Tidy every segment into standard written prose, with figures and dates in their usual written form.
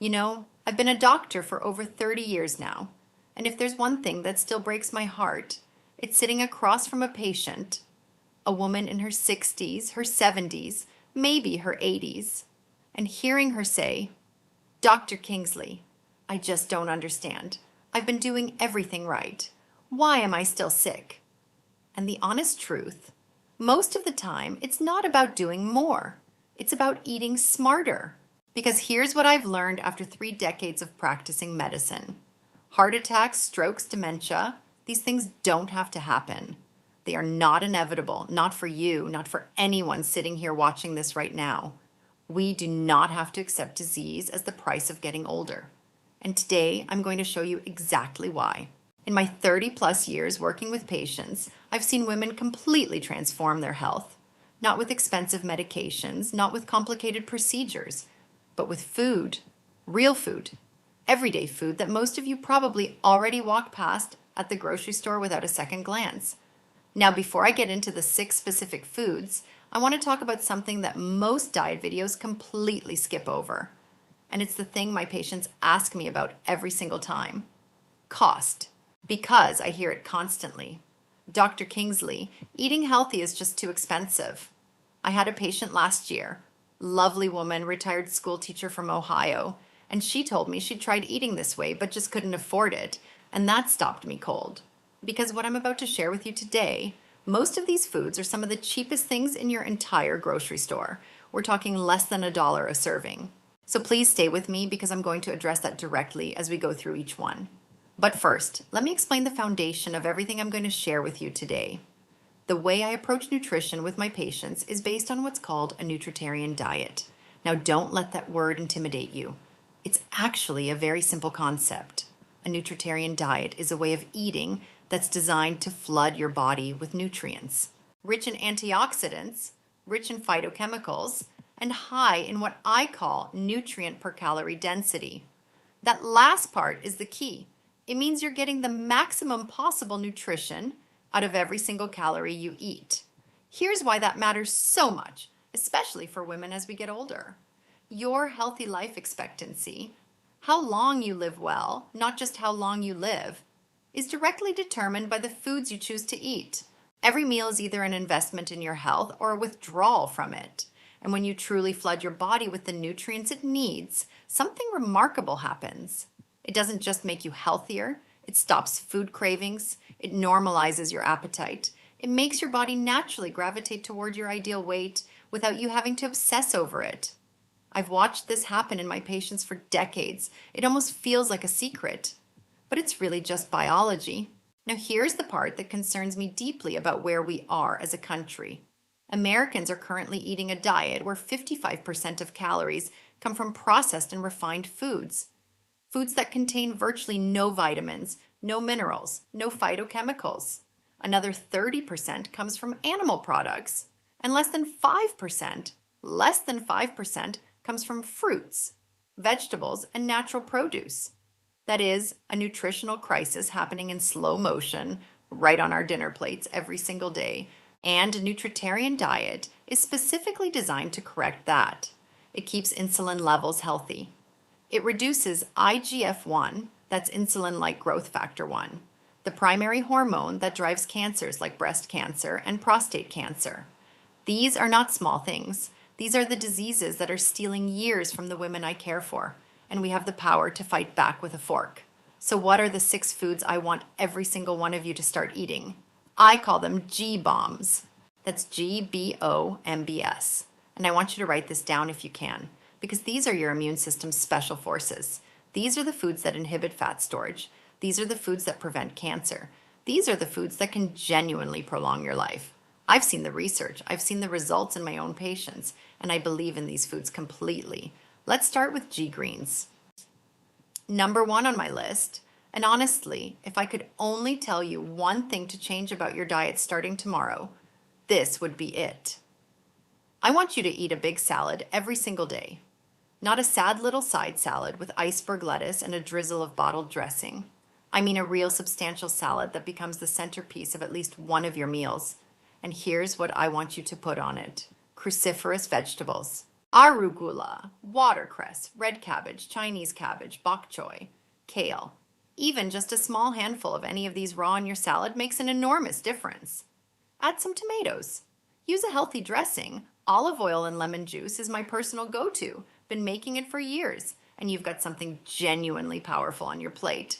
I've been a doctor for over 30 years now, and if there's one thing that still breaks my heart, it's sitting across from a patient, a woman in her 60s, her 70s, maybe her 80s, and hearing her say, "Dr. Kingsley, I just don't understand. I've been doing everything right. Why am I still sick?" And the honest truth, most of the time, it's not about doing more. It's about eating smarter. Because here's what I've learned after 3 decades of practicing medicine. Heart attacks, strokes, dementia, these things don't have to happen. They are not inevitable, not for you, not for anyone sitting here watching this right now. We do not have to accept disease as the price of getting older. And today, I'm going to show you exactly why. In my 30+ years working with patients, I've seen women completely transform their health. Not with expensive medications, not with complicated procedures, but with food, real food, everyday food that most of you probably already walk past at the grocery store without a second glance. Now, before I get into the 6 specific foods, I want to talk about something that most diet videos completely skip over. And it's the thing my patients ask me about every single time. Cost. Because I hear it constantly. "Dr. Kingsley, eating healthy is just too expensive." I had a patient last year, lovely woman, retired school teacher from Ohio, and she told me she'd tried eating this way but just couldn't afford it, and that stopped me cold. Because what I'm about to share with you today, most of these foods are some of the cheapest things in your entire grocery store. We're talking less than $1 a serving. So please stay with me because I'm going to address that directly as we go through each one. But first, let me explain the foundation of everything I'm going to share with you today. The way I approach nutrition with my patients is based on what's called a nutritarian diet. Now, don't let that word intimidate you. It's actually a very simple concept. A nutritarian diet is a way of eating that's designed to flood your body with nutrients, rich in antioxidants, rich in phytochemicals, and high in what I call nutrient per calorie density. That last part is the key. It means you're getting the maximum possible nutrition out of every single calorie you eat. Here's why that matters so much, especially for women as we get older. Your healthy life expectancy, how long you live well, not just how long you live, is directly determined by the foods you choose to eat. Every meal is either an investment in your health or a withdrawal from it. And when you truly flood your body with the nutrients it needs, something remarkable happens. It doesn't just make you healthier, it stops food cravings, it normalizes your appetite, it makes your body naturally gravitate toward your ideal weight without you having to obsess over it. I've watched this happen in my patients for decades. It almost feels like a secret, but it's really just biology. Now here's the part that concerns me deeply about where we are as a country. Americans are currently eating a diet where 55% of calories come from processed and refined foods. Foods that contain virtually no vitamins, no minerals, no phytochemicals. Another 30% comes from animal products, and less than 5% comes from fruits, vegetables, and natural produce. That is a nutritional crisis happening in slow motion right on our dinner plates every single day, and a nutritarian diet is specifically designed to correct that. It keeps insulin levels healthy. It reduces IGF-1, that's insulin-like growth factor 1, the primary hormone that drives cancers like breast cancer and prostate cancer. These are not small things. These are the diseases that are stealing years from the women I care for, and we have the power to fight back with a fork. So what are the 6 foods I want every single one of you to start eating? I call them G-bombs. That's GBOMBS. And I want you to write this down if you can, because these are your immune system's special forces. These are the foods that inhibit fat storage. These are the foods that prevent cancer. These are the foods that can genuinely prolong your life. I've seen the research, I've seen the results in my own patients, and I believe in these foods completely. Let's start with G greens. Number 1 on my list, and honestly, if I could only tell you one thing to change about your diet starting tomorrow, this would be it. I want you to eat a big salad every single day. Not a sad little side salad with iceberg lettuce and a drizzle of bottled dressing. I mean a real substantial salad that becomes the centerpiece of at least one of your meals. And here's what I want you to put on it: cruciferous vegetables. Arugula, watercress, red cabbage, Chinese cabbage, bok choy, kale. Even just a small handful of any of these raw in your salad makes an enormous difference. Add some tomatoes. Use a healthy dressing. Olive oil and lemon juice is my personal go-to. Been making it for years, and you've got something genuinely powerful on your plate.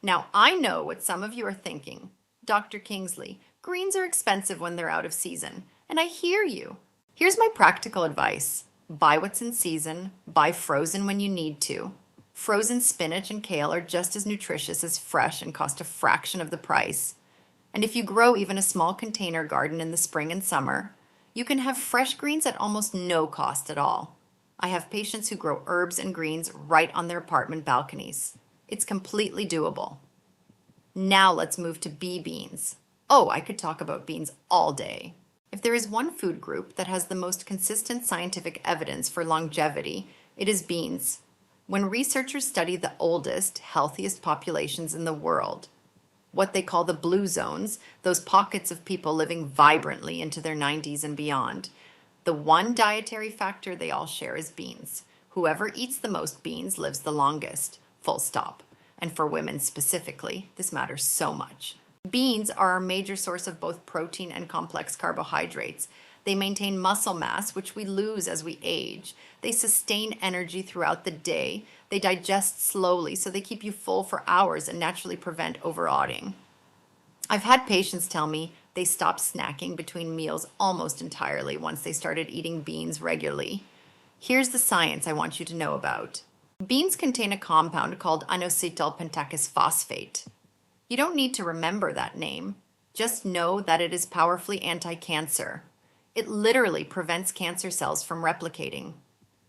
Now, I know what some of you are thinking. Dr. Kingsley, greens are expensive when they're out of season, and I hear you. Here's my practical advice. Buy what's in season, buy frozen when you need to. Frozen spinach and kale are just as nutritious as fresh and cost a fraction of the price. And if you grow even a small container garden in the spring and summer, you can have fresh greens at almost no cost at all. I have patients who grow herbs and greens right on their apartment balconies. It's completely doable. Now let's move to bee beans. Oh, I could talk about beans all day. If there is one food group that has the most consistent scientific evidence for longevity, it is beans. When researchers study the oldest, healthiest populations in the world, what they call the blue zones, those pockets of people living vibrantly into their 90s and beyond, the one dietary factor they all share is beans. Whoever eats the most beans lives the longest, full stop. And for women specifically, this matters so much. Beans are our major source of both protein and complex carbohydrates. They maintain muscle mass, which we lose as we age. They sustain energy throughout the day. They digest slowly, so they keep you full for hours and naturally prevent overeating. I've had patients tell me they stopped snacking between meals almost entirely once they started eating beans regularly. Here's the science I want you to know about. Beans contain a compound called inositol pentachous phosphate. You don't need to remember that name. Just know that it is powerfully anti-cancer. It literally prevents cancer cells from replicating.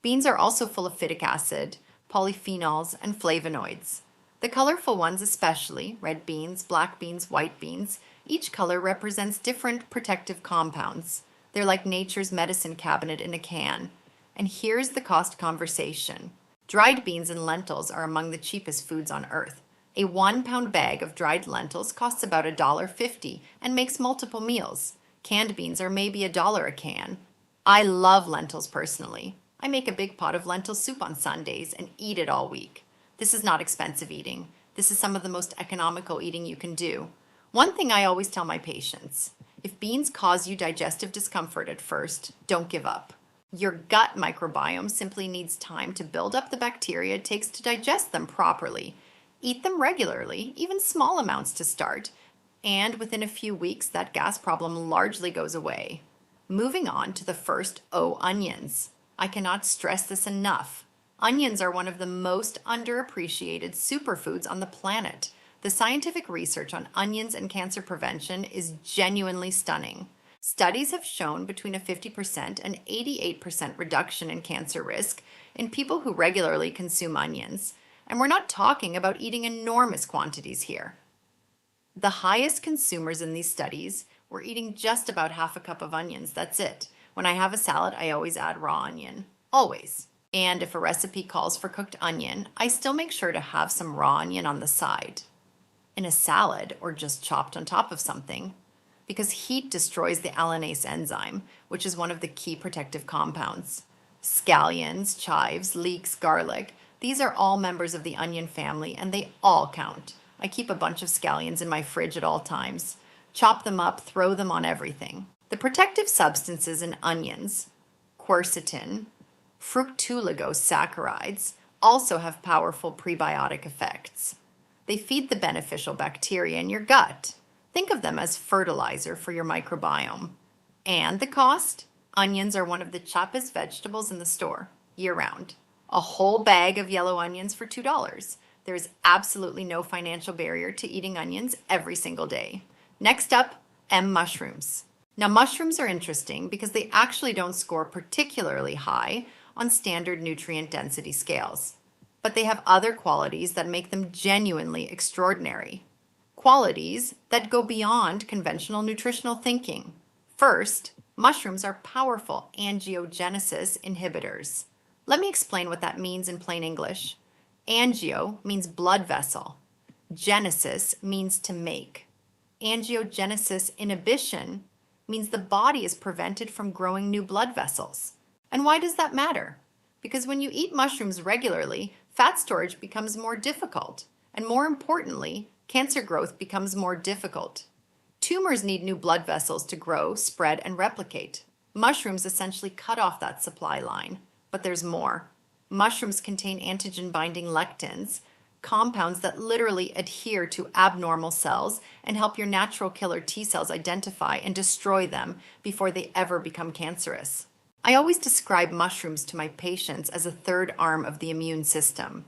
Beans are also full of phytic acid, polyphenols, and flavonoids. The colorful ones especially, red beans, black beans, white beans, each color represents different protective compounds. They're like nature's medicine cabinet in a can. And here's the cost conversation. Dried beans and lentils are among the cheapest foods on earth. A 1-pound bag of dried lentils costs about $1.50 and makes multiple meals. Canned beans are maybe $1 a can. I love lentils personally. I make a big pot of lentil soup on Sundays and eat it all week. This is not expensive eating. This is some of the most economical eating you can do. One thing I always tell my patients, if beans cause you digestive discomfort at first, don't give up. Your gut microbiome simply needs time to build up the bacteria it takes to digest them properly. Eat them regularly, even small amounts to start, and within a few weeks that gas problem largely goes away. Moving on to the first O, onions. I cannot stress this enough. Onions are one of the most underappreciated superfoods on the planet. The scientific research on onions and cancer prevention is genuinely stunning. Studies have shown between a 50% and 88% reduction in cancer risk in people who regularly consume onions. And we're not talking about eating enormous quantities here. The highest consumers in these studies were eating just about half a cup of onions, that's it. When I have a salad, I always add raw onion. Always. And if a recipe calls for cooked onion, I still make sure to have some raw onion on the side. In a salad, or just chopped on top of something, because heat destroys the allanase enzyme, which is one of the key protective compounds. Scallions, chives, leeks, garlic, these are all members of the onion family, and they all count. I keep a bunch of scallions in my fridge at all times. Chop them up, throw them on everything. The protective substances in onions, quercetin, fructooligosaccharides, also have powerful prebiotic effects. They feed the beneficial bacteria in your gut. Think of them as fertilizer for your microbiome. And the cost? Onions are one of the cheapest vegetables in the store, year-round. A whole bag of yellow onions for $2. There is absolutely no financial barrier to eating onions every single day. Next up, mushrooms. Now, mushrooms are interesting because they actually don't score particularly high on standard nutrient density scales, but they have other qualities that make them genuinely extraordinary. Qualities that go beyond conventional nutritional thinking. First, mushrooms are powerful angiogenesis inhibitors. Let me explain what that means in plain English. Angio means blood vessel. Genesis means to make. Angiogenesis inhibition means the body is prevented from growing new blood vessels. And why does that matter? Because when you eat mushrooms regularly, fat storage becomes more difficult. And more importantly, cancer growth becomes more difficult. Tumors need new blood vessels to grow, spread, and replicate. Mushrooms essentially cut off that supply line. But there's more. Mushrooms contain antigen-binding lectins, compounds that literally adhere to abnormal cells and help your natural killer T cells identify and destroy them before they ever become cancerous. I always describe mushrooms to my patients as a third arm of the immune system.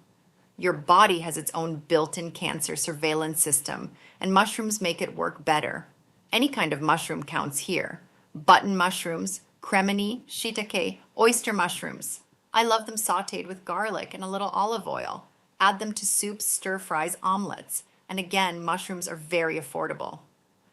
Your body has its own built-in cancer surveillance system, and mushrooms make it work better. Any kind of mushroom counts here. Button mushrooms, cremini, shiitake, oyster mushrooms. I love them sautéed with garlic and a little olive oil. Add them to soups, stir-fries, omelets. And again, mushrooms are very affordable.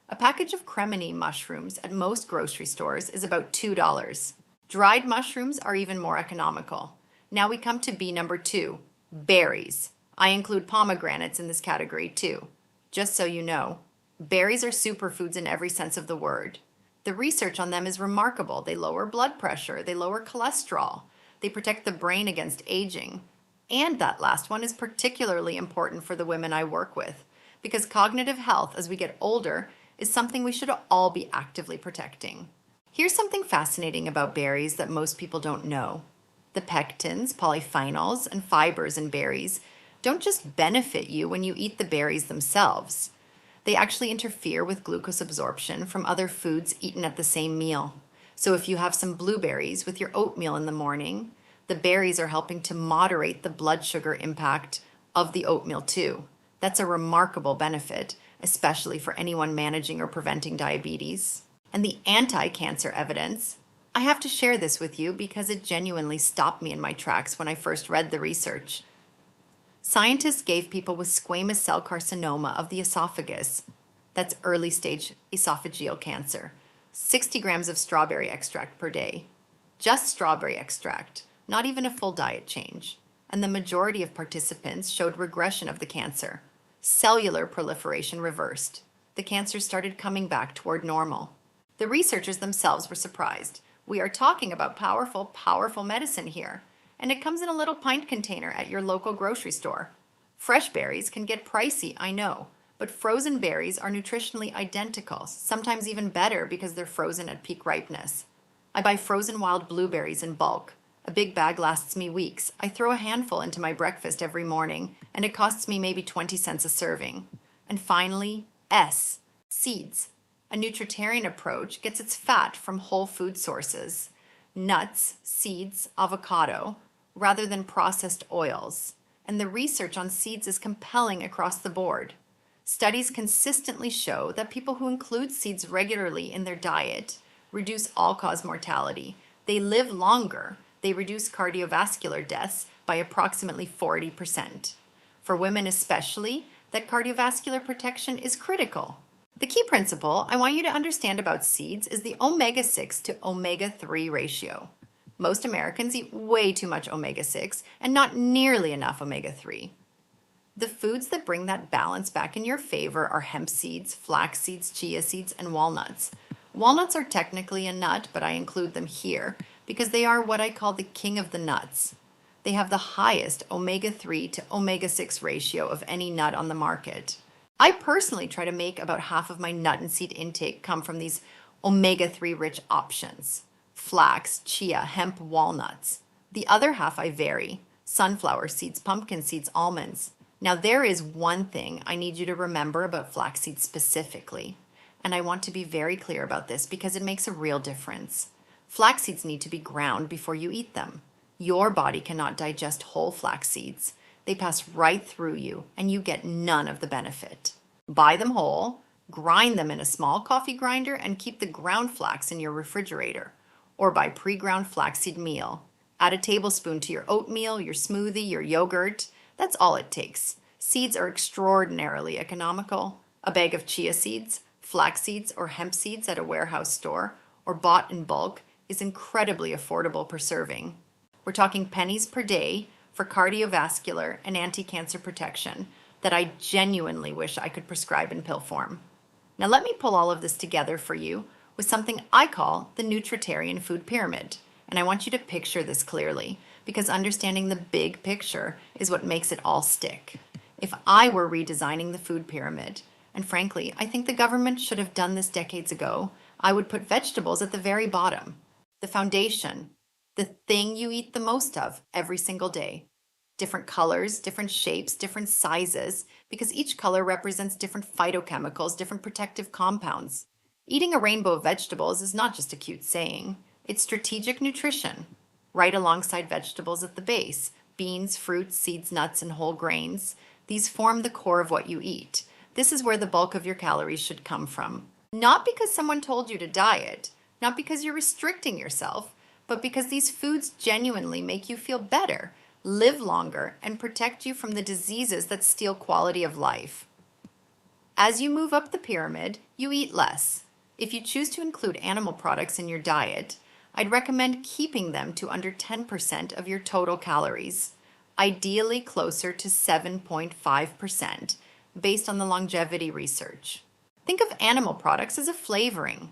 A package of cremini mushrooms at most grocery stores is about $2. Dried mushrooms are even more economical. Now we come to B number 2, berries. I include pomegranates in this category too. Just so you know, berries are superfoods in every sense of the word. The research on them is remarkable. They lower blood pressure, they lower cholesterol, they protect the brain against aging. And that last one is particularly important for the women I work with, because cognitive health as we get older is something we should all be actively protecting. Here's something fascinating about berries that most people don't know. The pectins, polyphenols, and fibers in berries don't just benefit you when you eat the berries themselves. They actually interfere with glucose absorption from other foods eaten at the same meal. So if you have some blueberries with your oatmeal in the morning, the berries are helping to moderate the blood sugar impact of the oatmeal too. That's a remarkable benefit, especially for anyone managing or preventing diabetes. And the anti-cancer evidence, I have to share this with you because it genuinely stopped me in my tracks when I first read the research. Scientists gave people with squamous cell carcinoma of the esophagus, that's early stage esophageal cancer, 60 grams of strawberry extract per day. Just strawberry extract, not even a full diet change. And the majority of participants showed regression of the cancer. Cellular proliferation reversed. The cancer started coming back toward normal. The researchers themselves were surprised. We are talking about powerful, powerful medicine here. And it comes in a little pint container at your local grocery store. Fresh berries can get pricey, I know, but frozen berries are nutritionally identical, sometimes even better because they're frozen at peak ripeness. I buy frozen wild blueberries in bulk. A big bag lasts me weeks. I throw a handful into my breakfast every morning, and it costs me maybe 20 cents a serving. And finally, S, seeds. A nutritarian approach gets its fat from whole food sources, nuts, seeds, avocado, rather than processed oils. And the research on seeds is compelling across the board. Studies consistently show that people who include seeds regularly in their diet reduce all-cause mortality. They live longer. They reduce cardiovascular deaths by approximately 40%. For women especially, that cardiovascular protection is critical. The key principle I want you to understand about seeds is the omega-6 to omega-3 ratio. Most Americans eat way too much omega-6 and not nearly enough omega-3. The foods that bring that balance back in your favor are hemp seeds, flax seeds, chia seeds, and walnuts. Walnuts are technically a nut, but I include them here because they are what I call the king of the nuts. They have the highest omega-3 to omega-6 ratio of any nut on the market. I personally try to make about half of my nut and seed intake come from these omega-3 rich options: flax, chia, hemp, walnuts. The other half I vary: sunflower seeds, pumpkin seeds, almonds. Now there is one thing I need you to remember about flax seeds specifically, and I want to be very clear about this because it makes a real difference. Flax seeds need to be ground before you eat them. Your body cannot digest whole flax seeds. They pass right through you, and you get none of the benefit. Buy them whole, grind them in a small coffee grinder, and keep the ground flax in your refrigerator. Or buy pre-ground flaxseed meal. Add a tablespoon to your oatmeal, your smoothie, your yogurt. That's all it takes. Seeds are extraordinarily economical. A bag of chia seeds, flax seeds, or hemp seeds at a warehouse store, or bought in bulk, is incredibly affordable per serving. We're talking pennies per day for cardiovascular and anti-cancer protection that I genuinely wish I could prescribe in pill form. Now let me pull all of this together for you with something I call the nutritarian food pyramid. And I want you to picture this clearly, because understanding the big picture is what makes it all stick. If I were redesigning the food pyramid, and frankly, I think the government should have done this decades ago, I would put vegetables at the very bottom. The foundation, the thing you eat the most of every single day. Different colors, different shapes, different sizes, because each color represents different phytochemicals, different protective compounds. Eating a rainbow of vegetables is not just a cute saying, it's strategic nutrition. Right alongside vegetables at the base, beans, fruits, seeds, nuts, and whole grains. These form the core of what you eat. This is where the bulk of your calories should come from. Not because someone told you to diet, not because you're restricting yourself, but because these foods genuinely make you feel better, live longer, and protect you from the diseases that steal quality of life. As you move up the pyramid, you eat less. If you choose to include animal products in your diet, I'd recommend keeping them to under 10% of your total calories, ideally closer to 7.5%, based on the longevity research. Think of animal products as a flavoring,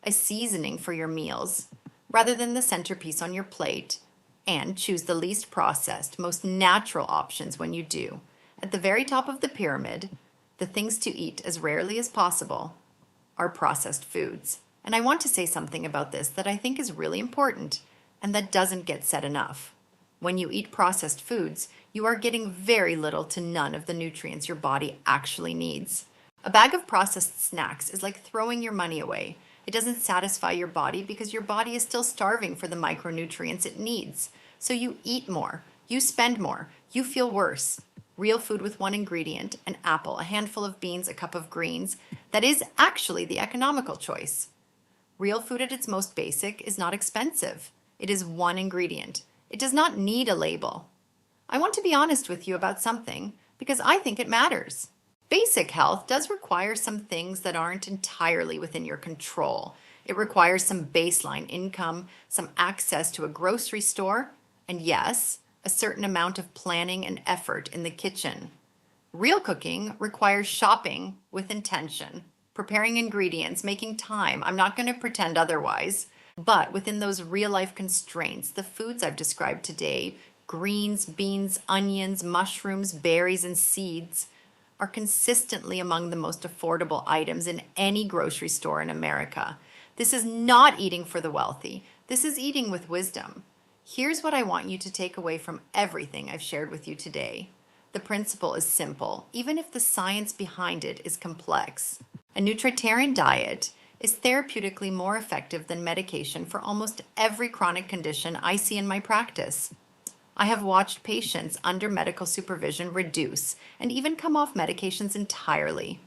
a seasoning for your meals, rather than the centerpiece on your plate, and choose the least processed, most natural options when you do. At the very top of the pyramid, the things to eat as rarely as possible are processed foods. And I want to say something about this that I think is really important and that doesn't get said enough. When you eat processed foods, you are getting very little to none of the nutrients your body actually needs. A bag of processed snacks is like throwing your money away. It doesn't satisfy your body because your body is still starving for the micronutrients it needs. So you eat more, you spend more, you feel worse. Real food with one ingredient, an apple, a handful of beans, a cup of greens, that is actually the economical choice. Real food at its most basic is not expensive. It is one ingredient. It does not need a label. I want to be honest with you about something because I think it matters. Basic health does require some things that aren't entirely within your control. It requires some baseline income, some access to a grocery store, and yes, a certain amount of planning and effort in the kitchen. Real cooking requires shopping with intention, preparing ingredients, making time. I'm not going to pretend otherwise. But within those real-life constraints, the foods I've described today, greens, beans, onions, mushrooms, berries, and seeds, are consistently among the most affordable items in any grocery store in America. This is not eating for the wealthy. This is eating with wisdom. Here's what I want you to take away from everything I've shared with you today. The principle is simple, even if the science behind it is complex. A nutritarian diet is therapeutically more effective than medication for almost every chronic condition I see in my practice. I have watched patients under medical supervision reduce and even come off medications entirely.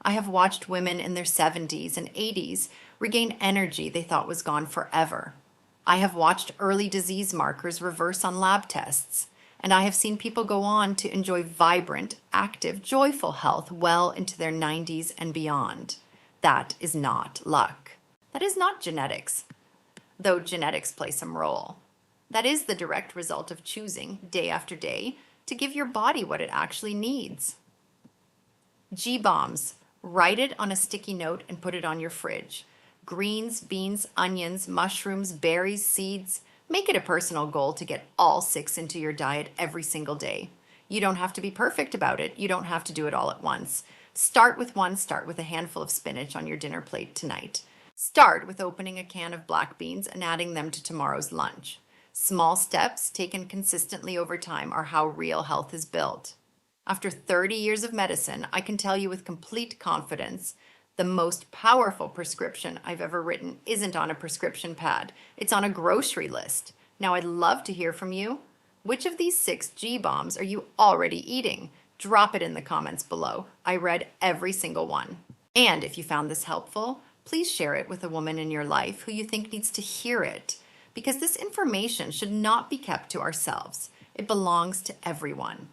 I have watched women in their 70s and 80s regain energy they thought was gone forever. I have watched early disease markers reverse on lab tests, and I have seen people go on to enjoy vibrant, active, joyful health well into their 90s and beyond. That is not luck. That is not genetics, though genetics play some role. That is the direct result of choosing, day after day, to give your body what it actually needs. G-bombs. Write it on a sticky note and put it on your fridge. Greens, beans, onions, mushrooms, berries, seeds. Make it a personal goal to get all 6 into your diet every single day. You don't have to be perfect about it. You don't have to do it all at once. Start with one. Start with a handful of spinach on your dinner plate tonight. Start with opening a can of black beans and adding them to tomorrow's lunch. Small steps taken consistently over time are how real health is built. After 30 years of medicine, I can tell you with complete confidence, the most powerful prescription I've ever written isn't on a prescription pad. It's on a grocery list. Now I'd love to hear from you. Which of these 6 G-bombs are you already eating? Drop it in the comments below. I read every single one. And if you found this helpful, please share it with a woman in your life who you think needs to hear it. Because this information should not be kept to ourselves. It belongs to everyone.